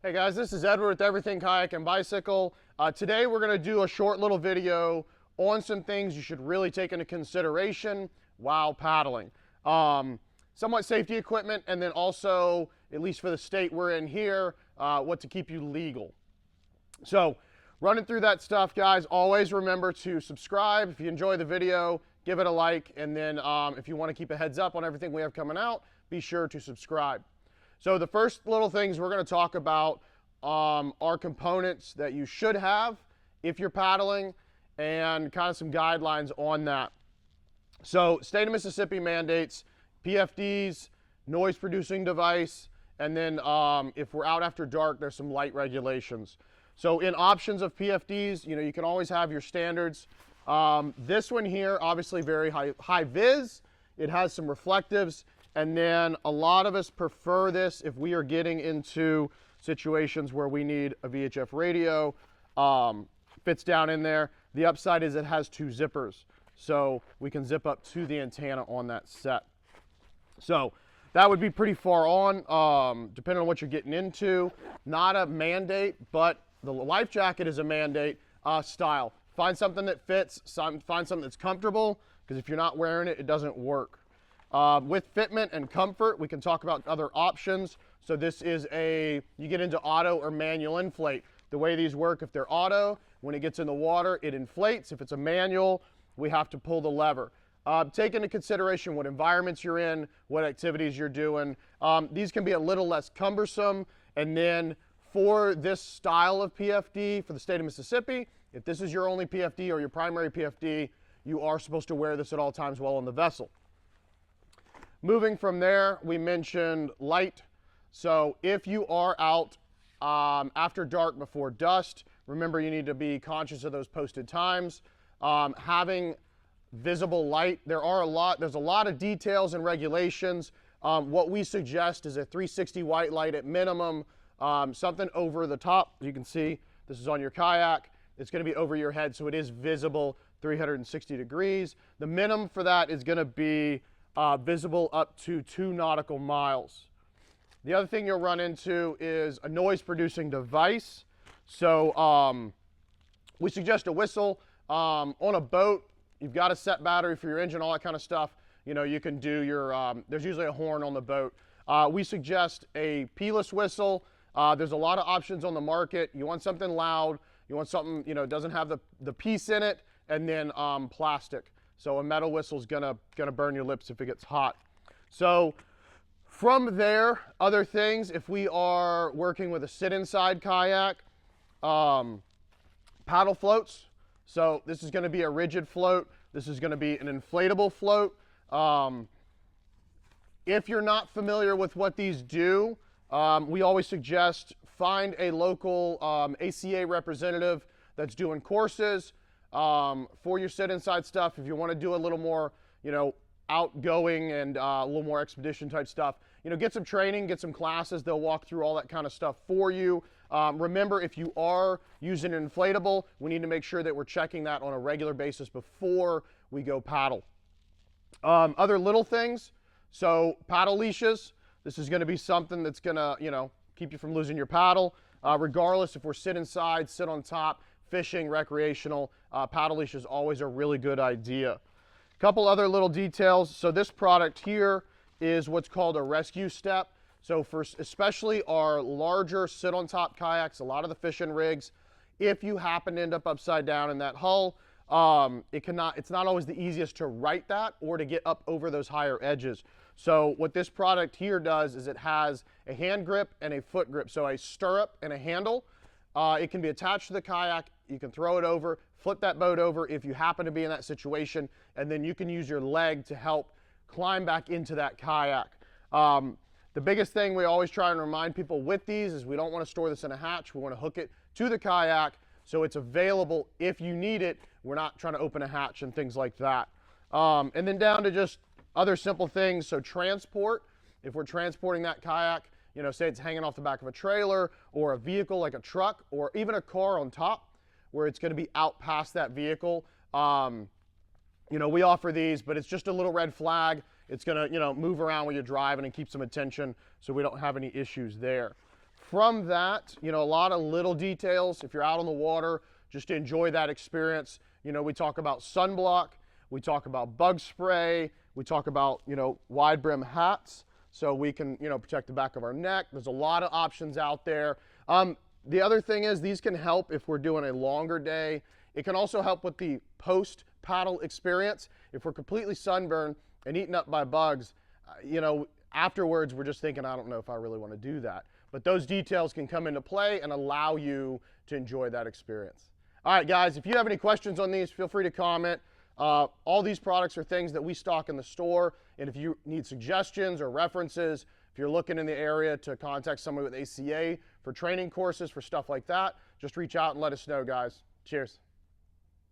Hey guys, this is Edward with Everything Kayak and Bicycle. Today we're going to do a short little video on some things you should really take into consideration while paddling. Somewhat safety equipment, and then also, at least for the state we're in here, what to keep you legal. So running through that stuff, guys, always remember to subscribe. If you enjoy the video, give it a like, and then if you want to keep a heads up on everything we have coming out, be sure to subscribe. So the first little things we're going to talk about are components that you should have if you're paddling, and kind of some guidelines on that. So state of Mississippi mandates PFDs, noise producing device, and then if we're out after dark, there's some light regulations. So in options of PFDs, you can always have your standards. This one here, obviously very high vis. It has some reflectives. And then a lot of us prefer this if we are getting into situations where we need a VHF radio. Fits down in there. The upside is it has two zippers, so we can zip up to the antenna on that set. So that would be pretty far on, depending on what you're getting into. Not a mandate, but the life jacket is a mandate. Style. Find something that fits, find something that's comfortable, because if you're not wearing it, it doesn't work. With fitment and comfort, we can talk about other options. So this is you get into auto or manual inflate. The way these work, if they're auto, when it gets in the water, it inflates. If it's a manual, we have to pull the lever. Take into consideration what environments you're in, what activities you're doing. These can be a little less cumbersome. And then for this style of PFD for the state of Mississippi, if this is your only PFD or your primary PFD, you are supposed to wear this at all times while on the vessel. Moving from there, we mentioned light. So if you are out after dark before dusk, remember you need to be conscious of those posted times. Having visible light, there's a lot of details and regulations. What we suggest is a 360 white light at minimum, something over the top. You can see this is on your kayak. It's going to be over your head, so it is visible 360 degrees. The minimum for that is going to be visible up to 2 nautical miles. The other thing you'll run into is a noise producing device. So we suggest a whistle. On a boat, you've got a set battery for your engine, all that kind of stuff. You can do your, there's usually a horn on the boat. We suggest a P-less whistle. There's a lot of options on the market. You want something loud. You want something, doesn't have the piece in it, and then plastic. So a metal whistle is gonna burn your lips if it gets hot. So from there, other things, if we are working with a sit-inside kayak, paddle floats. So this is gonna be a rigid float. This is gonna be an inflatable float. If you're not familiar with what these do, we always suggest find a local ACA representative that's doing courses. For your sit-inside stuff. If you want to do a little more, outgoing and a little more expedition type stuff, get some training, get some classes. They'll walk through all that kind of stuff for you. Remember, if you are using an inflatable, we need to make sure that we're checking that on a regular basis before we go paddle. Other little things, so paddle leashes. This is going to be something that's going to, keep you from losing your paddle. Regardless if we're sit inside, sit on top, fishing, recreational, paddle leash is always a really good idea. A couple other little details. So this product here is what's called a rescue step. So for especially our larger sit on top kayaks, a lot of the fishing rigs, if you happen to end up upside down in that hull, it's not always the easiest to right that or to get up over those higher edges. So what this product here does is it has a hand grip and a foot grip. So a stirrup and a handle. It can be attached to the kayak. You can throw it over, flip that boat over if you happen to be in that situation, and then you can use your leg to help climb back into that kayak. The biggest thing we always try and remind people with these is we don't want to store this in a hatch. We want to hook it to the kayak so it's available if you need it. We're not trying to open a hatch and things like that. And then down to just other simple things. So transport, if we're transporting that kayak, say it's hanging off the back of a trailer or a vehicle like a truck or even a car on top where it's going to be out past that vehicle. We offer these, but it's just a little red flag. It's going to, move around when you're driving and keep some attention so we don't have any issues there. from that, you know, a lot of little details. If you're out on the water, just to enjoy that experience. You know, we talk about sunblock, we talk about bug spray, we talk about, you know, wide brim hats so we can, you know, protect the back of our neck. There's a lot of options out there. The other thing is these can help if we're doing a longer day. It can also help with the post paddle experience. If we're completely sunburned and eaten up by bugs, you know, afterwards we're just thinking, I don't know if I really want to do that. But those details can come into play and allow you to enjoy that experience. All right, guys, if you have any questions on these, feel free to comment. All these products are things that we stock in the store, and if you need suggestions or references, if you're looking in the area to contact somebody with ACA for training courses, for stuff like that, just reach out and let us know, guys. Cheers.